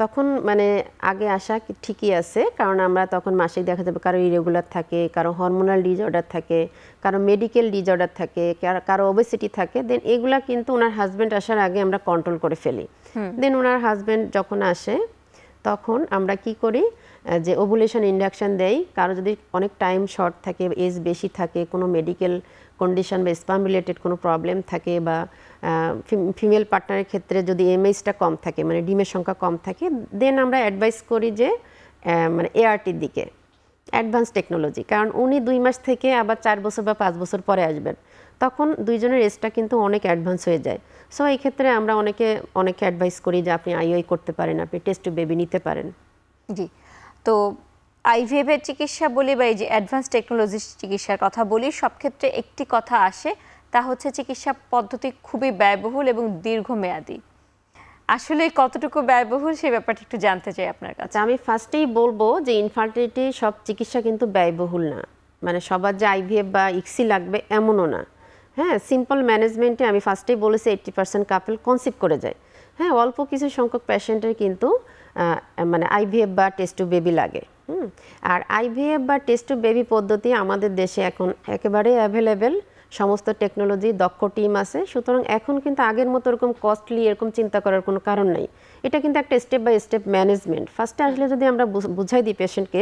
তখন মানে আগে আসা ঠিকই আছে, কারণ আমরা তখন মাসিক দেখা যাবে কারো ইরেগুলার থাকে, কারো হরমোনাল ডিজঅর্ডার থাকে, কারো মেডিকেল ডিজঅর্ডার থাকে, কারো ওবেসিটি থাকে। দেন এগুলা কিন্তু ওনার হাজব্যান্ড আসার আগে আমরা কন্ট্রোল করে ফেলি। দেন ওনার হাজব্যান্ড যখন আসে তখন আমরা কি করি যে ওভুলেশন ইন্ডাকশন দেই। কারো যদি অনেক টাইম শর্ট থাকে, এজ বেশি থাকে, কোনো মেডিকেল কন্ডিশন বা স্পার্ম রিলেটেড কোনো প্রবলেম থাকে বা ফিমেল পার্টনারের ক্ষেত্রে যদি এমএইচটা কম থাকে মানে ডিমের সংখ্যা কম থাকে, দেন আমরা অ্যাডভাইস করি যে মানে এআরটির দিকে, অ্যাডভান্স টেকনোলজি। কারণ উনি 2 মাস থেকে আবার 4 বছর বা 5 বছর পরে আসবেন, তখন দুইজনের এজটা কিন্তু অনেক অ্যাডভান্স হয়ে যায়। সো এই ক্ষেত্রে আমরা অনেকে অ্যাডভাইস করি যে আপনি আইইউআই করতে পারেন, আপনি টেস্ট টু বেবি নিতে পারেন। জি, তো আইভিএফ এর চিকিৎসা বলি বা এই যে অ্যাডভান্স টেকনোলজির চিকিৎসার কথা বলি, সব ক্ষেত্রে একটি কথা আসে, তা হচ্ছে চিকিৎসা পদ্ধতি খুবই ব্যয়বহুল এবং দীর্ঘমেয়াদী। আসলে কতটুকু ব্যয়বহুল সেই ব্যাপারটা একটু জানতে চাই আপনার কাছে। আমি ফার্স্টেই বলবো যে ইনফার্টিলিটি সব চিকিৎসা কিন্তু ব্যয়বহুল না, মানে সবার যে আইভিএফ বা ইক্সি লাগবে এমনও না। হ্যাঁ, সিম্পল ম্যানেজমেন্টে আমি ফার্স্টেই বলেছি 80% কাপল কনসিভ করে যায়। হ্যাঁ, অল্প কিছু সংখ্যক পেশেন্টের কিন্তু মানে আইভিএফ বা টেস্ট টু বেবি লাগে। আর আইভিএফ বা টেস্ট টু বেবি পদ্ধতি আমাদের দেশে এখন একেবারে অ্যাভেলেবেল, সমস্ত টেকনোলজি দক্ষ টিম আছে, সুতরাং এখন কিন্তু আগের মতো এরকম কস্টলি এরকম চিন্তা করার কোনো কারণ নাই। এটা কিন্তু একটা স্টেপ বাই স্টেপ ম্যানেজমেন্ট। ফার্স্টে আসলে যদি আমরা বুঝাই দিই পেশেন্টকে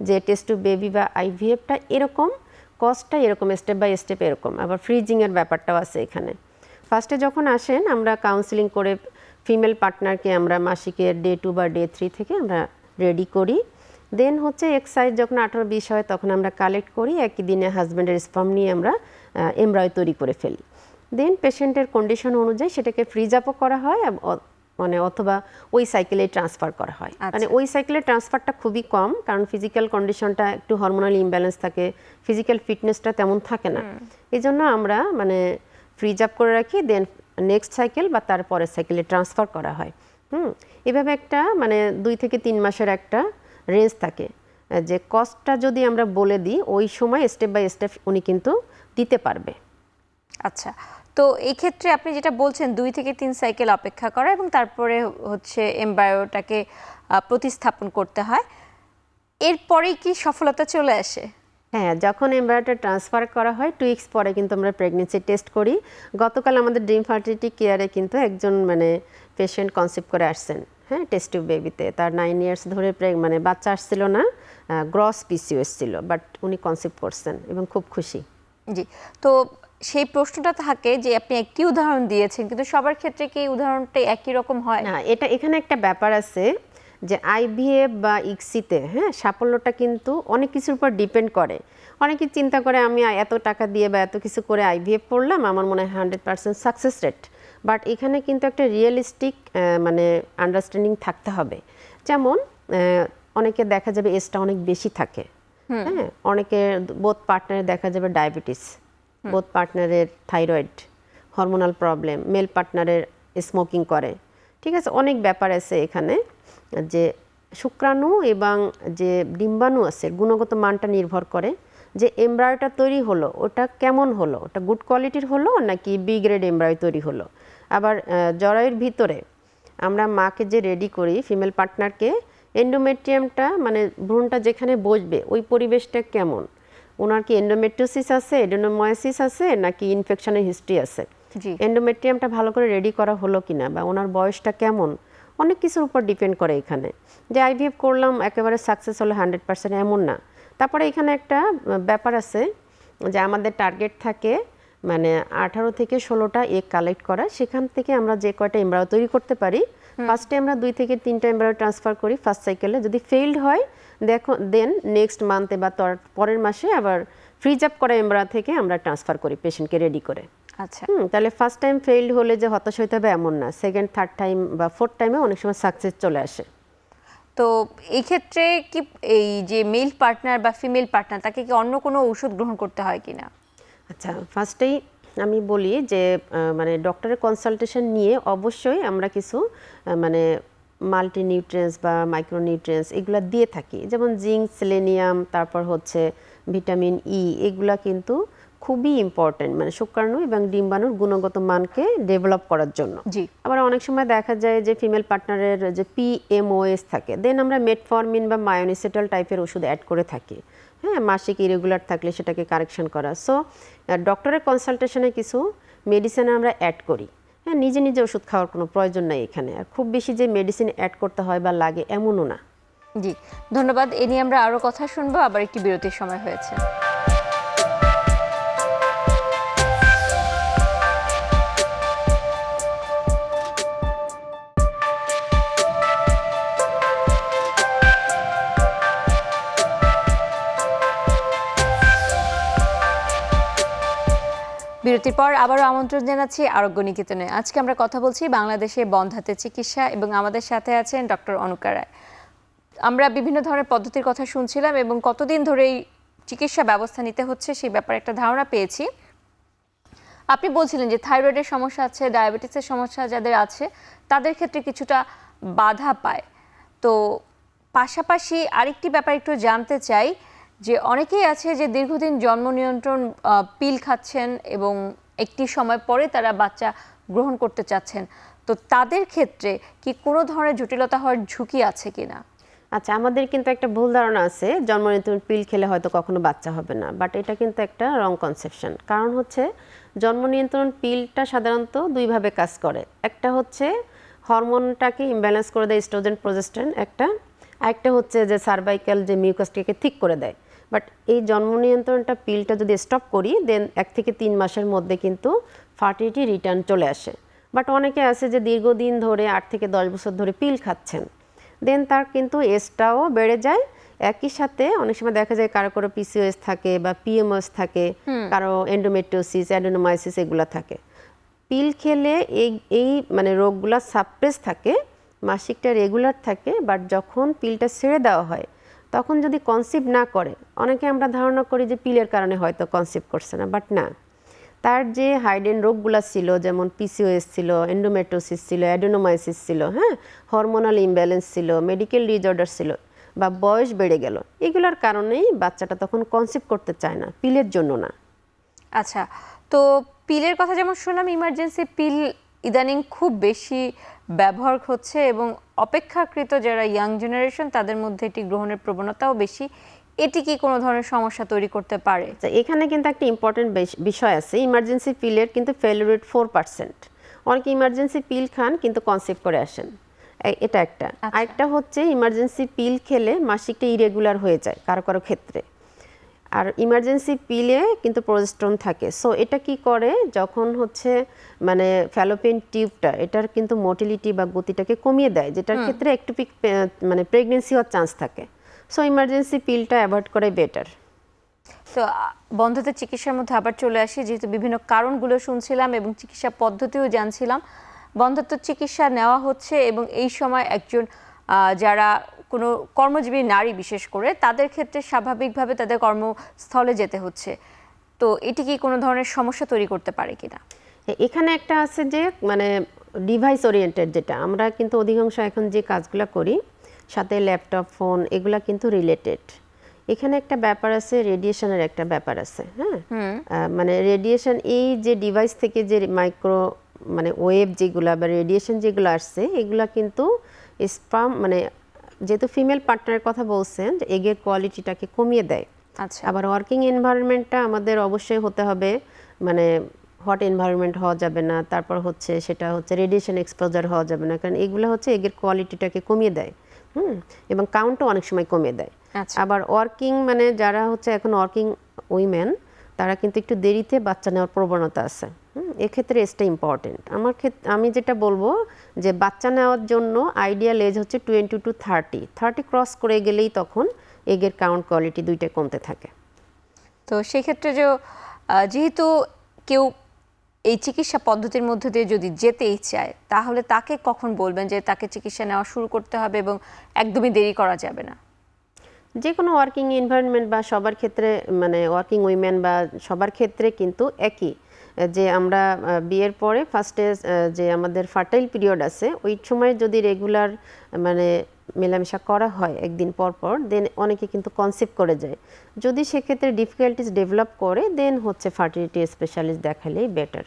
যে টেস্ট টু বেবি বা আইভিএফটা এরকম, কস্টটা এরকম, স্টেপ বাই স্টেপ এরকম, আবার ফ্রিজিংয়ের ব্যাপারটাও আছে এখানে। ফার্স্টে যখন আসেন আমরা কাউন্সিলিং করে ফিমেল পার্টনারকে আমরা মাসিকের ডে 2 বা ডে 3 থেকে আমরা রেডি করি। দেন হচ্ছে এক সাইজ যখন 18-20 হয় তখন আমরা কালেক্ট করি, একই দিনে হাজব্যান্ডের স্পার্ম নিয়ে আমরা এমব্রায়ো তৈরি করে ফেলি। দেন পেশেন্টের কন্ডিশন অনুযায়ী সেটাকে ফ্রিজ আপও করা হয়, মানে অথবা ওই সাইকেলে ট্রান্সফার করা হয়। মানে ওই সাইকেলে ট্রান্সফারটা খুবই কম, কারণ ফিজিক্যাল কন্ডিশনটা একটু হরমোনাল ইমব্যালেন্স থাকে, ফিজিক্যাল ফিটনেসটা তেমন থাকে না। এই জন্য আমরা মানে ফ্রিজ আপ করে রাখি, দেন নেক্সট সাইকেল বা তারপরের সাইকেলে ট্রান্সফার করা হয়। এভাবে একটা মানে 2 থেকে 3 মাসের একটা রেঞ্জ থাকে, যে কস্টটা যদি আমরা বলে দিই ওই সময় স্টেপ বাই স্টেপ উনি কিন্তু দিতে পারবে। আচ্ছা, তো এই ক্ষেত্রে আপনি যেটা বলছেন 2 থেকে 3 সাইকেল অপেক্ষা করা এবং তারপরে হচ্ছে এমব্রায়োটাকে প্রতিস্থাপন করতে হয়, এরপরেই কি সফলতা চলে আসে? হ্যাঁ, যখন এমব্রায়োটা ট্রান্সফার করা হয় 2 উইকস পরে কিন্তু আমরা প্রেগনেন্সি টেস্ট করি। গতকাল আমাদের ড্রিম ফার্টিলিটি কেয়ারে কিন্তু একজন মানে পেশেন্ট কনসিভ করে আসছেন, হ্যাঁ, টেস্ট টিউব বেবিতে। তার 9 ইয়ার্স ধরে মানে বাচ্চা আসছিল না, গ্রস পিসিওএস ছিল, বাট উনি কনসিভ করছেন এবং খুব খুশি। জি, তো সেই প্রশ্নটা থাকে যে আপনি একটি উদাহরণ দিয়েছেন, কিন্তু সবার ক্ষেত্রে কি উদাহরণটা একই রকম হয়? না, এটা এখানে একটা ব্যাপার আছে যে আইভিএফ বা ইক্সিতে, হ্যাঁ, সাফল্যটা কিন্তু অনেক কিছুর উপর ডিপেন্ড করে। অনেকে চিন্তা করে আমি এত টাকা দিয়ে বা এত কিছু করে আইভিএফ করলাম, আমার মনে হয় 100% সাকসেস রেট। বাট এখানে কিন্তু একটা রিয়েলিস্টিক মানে আন্ডারস্ট্যান্ডিং থাকতে হবে। যেমন অনেকে দেখা যাবে এজটা অনেক বেশি থাকে, হ্যাঁ, অনেকের বোথ পার্টনারে দেখা যাবে ডায়াবেটিস, বোথ পার্টনারের থাইরয়েড, হরমোনাল প্রবলেম, মেল পার্টনারের স্মোকিং করে, ঠিক আছে, অনেক ব্যাপার আছে এখানে। যে শুক্রাণু এবং যে ডিম্বাণু আছে গুণগত মানটা নির্ভর করে যে এমব্রায়োটা তৈরি হলো ওটা কেমন হলো, ওটা গুড কোয়ালিটির হলো নাকি বি গ্রেড এমব্রায়ো তৈরি হলো। আবার জরায়ুর ভিতরে আমরা মাকে যে রেডি করি ফিমেল পার্টনারকে, এন্ডোমেট্রিয়ামটা মানে ভ্রূণটা যেখানে বসবে ওই পরিবেশটা কেমন, ওনার কি এন্ডোমেট্রিওসিস আছে, এডেনোমায়োসিস আছে নাকি ইনফেকশনের হিস্ট্রি আছে, এন্ডোমেট্রিয়ামটা ভালো করে রেডি করা হলো কিনা, বা ওনার বয়সটা কেমন, অনেক কিছুর উপর ডিপেন্ড করে এখানে। যে আইভিএফ করলাম একেবারে সাকসেস হলো 100% এমন না। তারপরে এখানে একটা ব্যাপার আছে যে আমাদের টার্গেট থাকে মানে 18 থেকে 16টা এগ কালেক্ট করা, সেখান থেকে আমরা যে কয়টা এমব্রায়ো তৈরি করতে পারি ফার্স্টে আমরা 2 থেকে 3টা এমব্রায়ো ট্রান্সফার করি ফার্স্ট সাইকেলে। যদি ফেইল্ড হয় দেন নেক্সট মান্থে বা পরের মাসে আবার ফ্রিজ আপ করা এমব্রায়ো থেকে আমরা ট্রান্সফার করি পেশেন্টকে রেডি করে। আচ্ছা, তাহলে ফার্স্ট টাইম ফেইল্ড হলে যে হতাশ হইতে হবে এমন না, সেকেন্ড থার্ড টাইম বা ফোর্থ টাইমে অনেক সময় সাকসেস চলে আসে। তো এই ক্ষেত্রে কি এই যে মেল পার্টনার বা ফিমেল পার্টনার তাকে কি অন্য কোনো ঔষধ গ্রহণ করতে হয় কিনা? আচ্ছা, ফার্স্টেই আমি বলি যে মানে ডক্টরের কনসালটেশন নিয়ে অবশ্যই আমরা কিছু মানে মাল্টি নিউট্রিয়েন্টস বা মাইক্রোনিউট্রিয়েন্টস এগুলো দিয়ে থাকি, যেমন জিঙ্ক, সেলেনিয়াম, তারপর হচ্ছে ভিটামিন ই, এগুলা কিন্তু খুবই ইম্পর্টেন্ট মানে শুক্রাণু এবং ডিম্বাণুর গুণগত মানকে ডেভেলপ করার জন্য। জি, আবার অনেক সময় দেখা যায় যে ফিমেল পার্টনারের যে পিএমওএস থাকে, দেন আমরা মেটফরমিন বা মায়োনিসেটল টাইপের ওষুধ অ্যাড করে থাকি, হ্যাঁ, মাসিক ইরেগুলার থাকলে সেটাকে কারেকশন করা। সো ডক্টরের কনসালটেশনে কিছু মেডিসিন আমরা অ্যাড করি, হ্যাঁ, নিজে নিজে ওষুধ খাওয়ার কোনো প্রয়োজন নেই এখানে। আর খুব বেশি যে মেডিসিন অ্যাড করতে হয় বা লাগে এমনও না। জি, ধন্যবাদ। এ নিয়ে আমরা আরও কথা শুনবো, আবার একটি বিরতির সময় হয়েছে। বিরতির পর আবারও আমন্ত্রণ জানাচ্ছি আরোগ্য নিকেতনে। আজকে আমরা কথা বলছি বাংলাদেশে বন্ধ্যাত্বের চিকিৎসা এবং আমাদের সাথে আছেন ডক্টর অনুকা রায়। আমরা বিভিন্ন ধরনের পদ্ধতির কথা শুনছিলাম এবং কতদিন ধরে এই চিকিৎসা ব্যবস্থা নিতে হচ্ছে সেই ব্যাপারে একটা ধারণা পেয়েছি। আপনি বলছিলেন যে থাইরয়েডের সমস্যা আছে, ডায়াবেটিসের সমস্যা যাদের আছে তাদের ক্ষেত্রে কিছুটা বাধা পায়। তো পাশাপাশি আরেকটি ব্যাপার একটু জানতে চাই যে অনেকেই আছে যে দীর্ঘদিন জন্ম নিয়ন্ত্রণ পিল খাচ্ছেন এবং একটি সময় পরে তারা বাচ্চা গ্রহণ করতে চাচ্ছেন, তো তাদের ক্ষেত্রে কি কোনো ধরনের জটিলতা হওয়ার ঝুঁকি আছে কিনা? আচ্ছা, আমাদের কিন্তু একটা ভুল ধারণা আছে জন্ম নিয়ন্ত্রণ পিল খেলে হয়তো কখনো বাচ্চা হবে না, বাট এটা কিন্তু একটা রং কনসেপশন। কারণ হচ্ছে জন্ম নিয়ন্ত্রণ পিলটা সাধারণত দুইভাবে কাজ করে। একটা হচ্ছে হরমোনটাকে ইমব্যালেন্স করে দেয়, ইস্ট্রোজেন প্রজেস্টেরন একটা, আরেকটা হচ্ছে যে সার্ভাইকাল যে মিউকাসটাকে ঠিক করে দেয়। বাট এই জন্ম নিয়ন্ত্রণটা পিলটা যদি স্টপ করি দেন 1 থেকে 3 মাসের মধ্যে কিন্তু ফার্টিলিটি রিটার্ন চলে আসে। বাট অনেকে আছে যে দীর্ঘদিন ধরে 8 থেকে 10 বছর ধরে পিল খাচ্ছেন, দেন তার কিন্তু এজটাও বেড়ে যায়। একই সাথে অনেক সময় দেখা যায় কারো কারো পিসিওএস থাকে বা পিএমএস থাকে, কারো এন্ডোমেট্রিওসিস, অ্যাডেনোমাইসিস এগুলা থাকে। পিল খেলে এই মানে রোগগুলা সাপ্রেস থাকে, মাসিকটা রেগুলার থাকে, বাট যখন পিলটা ছেড়ে দেওয়া হয় তখন যদি কনসিভ না করে, অনেকে আমরা ধারণা করি যে পিলের কারণে হয়তো কনসিভ করছে না, বাট না, তার যে হাইডেন রোগগুলো ছিল যেমন পিসিওএস ছিল, এন্ডোমেট্রোসিস ছিল, অ্যাডেনোমাইসিস ছিল, হ্যাঁ, হরমোনাল ইমব্যালেন্স ছিল, মেডিকেল ডিসঅর্ডার ছিল, বা বয়স বেড়ে গেল, এগুলোর কারণেই বাচ্চাটা তখন কনসিভ করতে চায় না, পিলের জন্য না। আচ্ছা, তো পিলের কথা যেমন শুনলাম, ইমার্জেন্সি পিল ইদানিং খুব বেশি ব্যবহার হচ্ছে এবং অপেক্ষাকৃত যারা ইয়াং জেনারেশন তাদের মধ্যে এটি গ্রহণের প্রবণতাও বেশি। এটি কি কোনো ধরনের সমস্যা তৈরি করতে পারে? এখানে কিন্তু একটা ইম্পর্টেন্ট বিষয় আছে, ইমার্জেন্সি পিলের কিন্তু ফেলিওর রেট 4%। অনেকে ইমার্জেন্সি পিল খান কিন্তু কনসিভ করে আসেন, এটা একটা। আরেকটা হচ্ছে ইমার্জেন্সি পিল খেলে মাসিকটা ইরেগুলার হয়ে যায় কারো কারো ক্ষেত্রে, আর ইমার্জেন্সি পিলে কিন্তু প্রজেস্টেরন থাকে। সো এটা কি করে, যখন হচ্ছে মানে ফ্যালোপিয়ান টিউবটা এটার কিন্তু মোটিলিটি বা গতিটাকে কমিয়ে দেয়, যেটার ক্ষেত্রে একটুপিক মানে প্রেগনেন্সি হওয়ার চান্স থাকে। সো ইমার্জেন্সি পিলটা অ্যাভয়েড করাই বেটার। তো বন্ধ্যতার চিকিৎসার মধ্যে আবার চলে আসি, যেহেতু বিভিন্ন কারণগুলো শুনছিলাম এবং চিকিৎসা পদ্ধতিও জানছিলাম। বন্ধ্যত্ব চিকিৎসা নেওয়া হচ্ছে এবং এই সময় একজন যারা কোনো কর্মজীবী নারী বিশেষ করে তাদের ক্ষেত্রে স্বাভাবিকভাবে তাদের কর্মস্থলে যেতে হচ্ছে, তো এটি কি কোনো ধরনের সমস্যা তৈরি করতে পারে কিনা? এখানে একটা আছে যে মানে ডিভাইস ওরিয়েন্টেড, যেটা আমরা কিন্তু অধিকাংশ এখন যে কাজগুলো করি সাথে ল্যাপটপ, ফোন, এগুলা কিন্তু রিলেটেড। এখানে একটা ব্যাপার আছে, রেডিয়েশনের একটা ব্যাপার আছে, হ্যাঁ, মানে রেডিয়েশন, এই যে ডিভাইস থেকে যে মাইক্রো মানে ওয়েভ যেগুলা বা রেডিয়েশন যেগুলো আসছে, এগুলা কিন্তু স্পার্ম মানে যেহেতু ফিমেল পার্টনারের কথা বলছেন, যে এগের কোয়ালিটিটাকে কমিয়ে দেয়। আচ্ছা, আবার ওয়ার্কিং এনভায়রনমেন্টটা আমাদের অবশ্যই হতে হবে, মানে হট এনভায়রনমেন্ট হওয়া যাবে না, তারপর হচ্ছে সেটা হচ্ছে রেডিয়েশন এক্সপোজার হওয়া যাবে না, কারণ এগুলো হচ্ছে এগের কোয়ালিটিটাকে কমিয়ে দেয়, এবং কাউন্টও অনেক সময় কমিয়ে দেয়। আচ্ছা। আবার ওয়ার্কিং মানে যারা হচ্ছে এখন ওয়ার্কিং উইমেন, তারা কিন্তু একটু দেরিতে বাচ্চা নেওয়ার প্রবণতা আছে, এক্ষেত্রে এজটা ইম্পর্টেন্ট। আমি যেটা বলবো যে বাচ্চা নেওয়ার জন্য আইডিয়াল এজ হচ্ছে 20 to 30 ক্রস করে গেলেই তখন এগের কাউন্ট কোয়ালিটি দুইটা কমতে থাকে। তো সেক্ষেত্রে যেহেতু কেউ এই চিকিৎসা পদ্ধতির মধ্যে দিয়ে যদি যেতেই চায়, তাহলে তাকে কখন বলবেন যে তাকে চিকিৎসা নেওয়া শুরু করতে হবে এবং একদমই দেরি করা যাবে না? যে কোনো ওয়ার্কিং এনভায়রনমেন্ট বা সবার ক্ষেত্রে, মানে ওয়ার্কিং উইমেন বা সবার ক্ষেত্রে কিন্তু একই, যে আমরা বিয়ের পরে ফার্স্টে যে আমাদের ফার্টাইল পিরিয়ড আছে, ওই সময় যদি রেগুলার মানে মেলামেশা করা হয় একদিন পর পর, দেন অনেকে কিন্তু কনসিভ করে যায়। যদি সেক্ষেত্রে ডিফিকাল্টিস ডেভেলপ করে, দেন হচ্ছে ফার্টিলিটি স্পেশালিস্ট দেখালেই বেটার।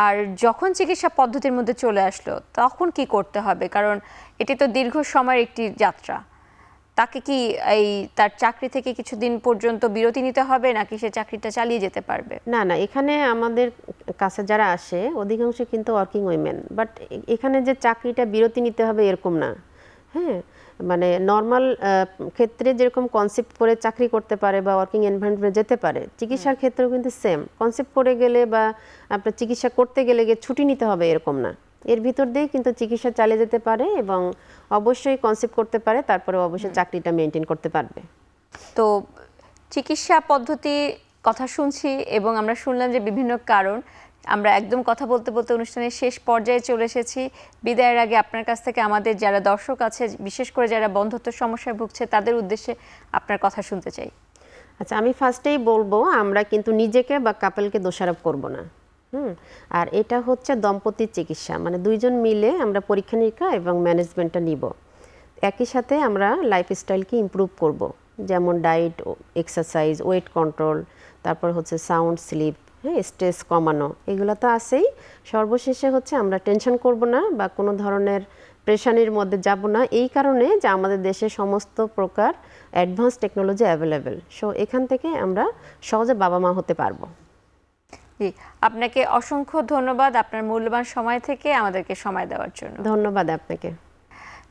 আর যখন চিকিৎসা পদ্ধতির মধ্যে চলে আসলো তখন কি করতে হবে? কারণ এটি তো দীর্ঘ সময়ের একটি যাত্রা। তাকে কি তার চাকরি থেকে কিছুদিন পর্যন্ত বিরতি নিতে হবে, নাকি সে চাকরিটা চালিয়ে যেতে পারবে? না না, এখানে আমাদের কাছে যারা আসে অধিকাংশ কিন্তু ওয়ার্কিং উইমেন, বাট এখানে যে চাকরিটা বিরতি নিতে হবে এরকম না, হ্যাঁ, মানে নর্মাল ক্ষেত্রে যেরকম কনসেপ্ট করে চাকরি করতে পারে বা ওয়ার্কিং এনভায়রনমেন্টে যেতে পারে, চিকিৎসার ক্ষেত্রেও কিন্তু সেম, কনসেপ্ট করে গেলে বা আপনার চিকিৎসা করতে গেলে গিয়ে ছুটি নিতে হবে এরকম না, এর ভিতর দিয়েই কিন্তু চিকিৎসা চালিয়ে যেতে পারে এবং অবশ্যই কনসেপ্ট করতে পারে, তারপরে অবশ্যই চাকরিটা মেনটেন করতে পারবে। তো চিকিৎসা পদ্ধতি কথা শুনছি এবং আমরা শুনলাম যে বিভিন্ন কারণ, আমরা একদম কথা বলতে বলতে অনুষ্ঠানের শেষ পর্যায়ে চলে এসেছি। বিদায়ের আগে আপনার কাছ থেকে আমাদের যারা দর্শক আছে, বিশেষ করে যারা বন্ধ্যত্ব সমস্যায় ভুগছে, তাদের উদ্দেশ্যে আপনার কথা শুনতে চাই। আচ্ছা, আমি ফার্স্টেই বলবো আমরা কিন্তু নিজেকে বা কাপলকে দোষারোপ করব না, আর এটা হচ্ছে দম্পতির চিকিৎসা, মানে দুইজন মিলে আমরা পরীক্ষা নিরীক্ষা এবং ম্যানেজমেন্টটা নিব। একই সাথে আমরা লাইফস্টাইলকে ইমপ্রুভ করব, যেমন ডায়েট, এক্সারসাইজ, ওয়েট কন্ট্রোল, তারপর হচ্ছে সাউন্ড স্লিপ, হ্যাঁ, স্ট্রেস কমানো, এগুলো তো আছেই। সর্বশেষে হচ্ছে আমরা টেনশন করব না বা কোনো ধরনের প্রেশানির মধ্যে যাব না, এই কারণে যে আমাদের দেশে সমস্ত প্রকার অ্যাডভান্স টেকনোলজি অ্যাভেলেবেল। সো এখান থেকে আমরা সহজে বাবা মা হতে পারবো। জি, আপনাকে অসংখ্য ধন্যবাদ আপনার মূল্যবান সময় থেকে আমাদেরকে সময় দেওয়ার জন্য। ধন্যবাদ আপনাকে।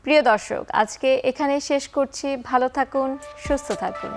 প্রিয় দর্শক, আজকে এখানেই শেষ করছি। ভালো থাকুন, সুস্থ থাকুন।